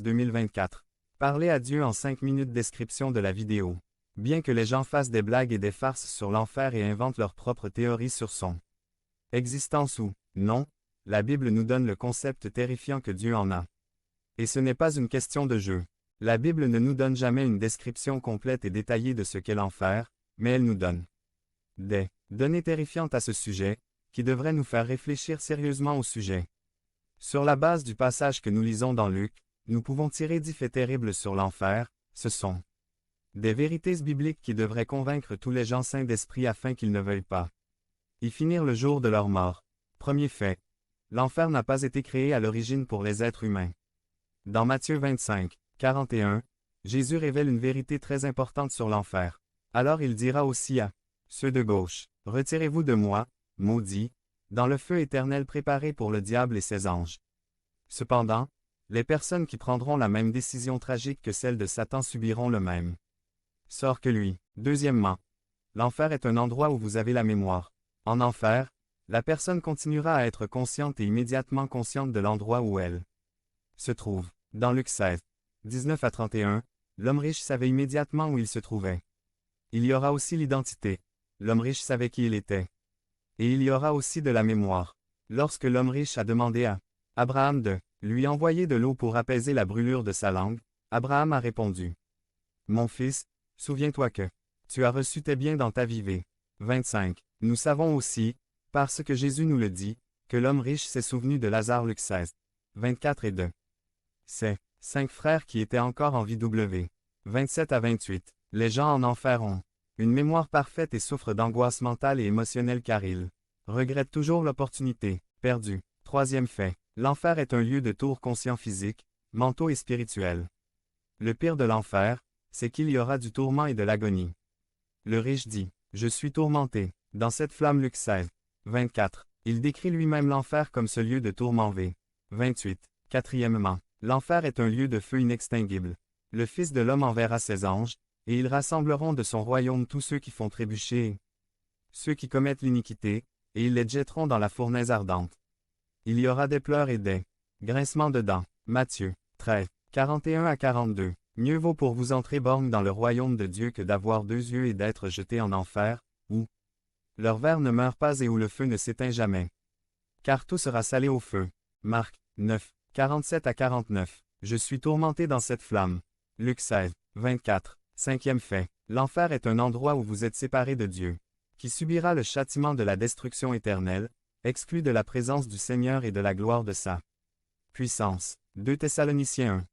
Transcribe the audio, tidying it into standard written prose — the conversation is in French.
2024. Parlez à Dieu en 5 minutes. Description de la vidéo. Bien que les gens fassent des blagues et des farces sur l'enfer et inventent leurs propres théories sur son existence ou non, la Bible nous donne le concept terrifiant que Dieu en a. Et ce n'est pas une question de jeu. La Bible ne nous donne jamais une description complète et détaillée de ce qu'est l'enfer, mais elle nous donne des données terrifiantes à ce sujet, qui devraient nous faire réfléchir sérieusement au sujet. Sur la base du passage que nous lisons dans Luc, nous pouvons tirer 10 faits terribles sur l'enfer. Ce sont des vérités bibliques qui devraient convaincre tous les gens saints d'esprit afin qu'ils ne veuillent pas y finir le jour de leur mort. Premier fait. L'enfer n'a pas été créé à l'origine pour les êtres humains. Dans Matthieu 25, 41, Jésus révèle une vérité très importante sur l'enfer. Alors il dira aussi à ceux de gauche, « Retirez-vous de moi, maudits, dans le feu éternel préparé pour le diable et ses anges. » Cependant, les personnes qui prendront la même décision tragique que celle de Satan subiront le même sort que lui. Deuxièmement, l'enfer est un endroit où vous avez la mémoire. En enfer, la personne continuera à être consciente et immédiatement consciente de l'endroit où elle se trouve. Dans Luc 16, 19 à 31, l'homme riche savait immédiatement où il se trouvait. Il y aura aussi l'identité. L'homme riche savait qui il était. Et il y aura aussi de la mémoire. Lorsque l'homme riche a demandé à Abraham de lui envoyer de l'eau pour apaiser la brûlure de sa langue, Abraham a répondu. « Mon fils, souviens-toi que tu as reçu tes biens dans ta vie. » 25. Nous savons aussi, parce que Jésus nous le dit, que l'homme riche s'est souvenu de Lazare. Luc 16, 24 et de ses 5 frères qui étaient encore en vie. 27 à 28. Les gens en enfer ont une mémoire parfaite et souffrent d'angoisse mentale et émotionnelle car ils regrettent toujours l'opportunité perdue. Troisième fait. L'enfer est un lieu de tours conscients physiques, mentaux et spirituels. Le pire de l'enfer, c'est qu'il y aura du tourment et de l'agonie. Le riche dit, « Je suis tourmenté. » Dans cette flamme. Luc 16, 24. Il décrit lui-même l'enfer comme ce lieu de tourment. 28. Quatrièmement, l'enfer est un lieu de feu inextinguible. Le Fils de l'homme enverra ses anges, et ils rassembleront de son royaume tous ceux qui font trébucher et ceux qui commettent l'iniquité, et ils les jetteront dans la fournaise ardente. Il y aura des pleurs et des grincements de dents. Matthieu 13, 41 à 42. Mieux vaut pour vous entrer borgne dans le royaume de Dieu que d'avoir 2 yeux et d'être jeté en enfer, où leur ver ne meurt pas et où le feu ne s'éteint jamais. Car tout sera salé au feu. Marc 9, 47 à 49. Je suis tourmenté dans cette flamme. Luc 16, 24. Cinquième fait. L'enfer est un endroit où vous êtes séparé de Dieu, qui subira le châtiment de la destruction éternelle, exclu de la présence du Seigneur et de la gloire de sa puissance. 2 Thessaloniciens 1.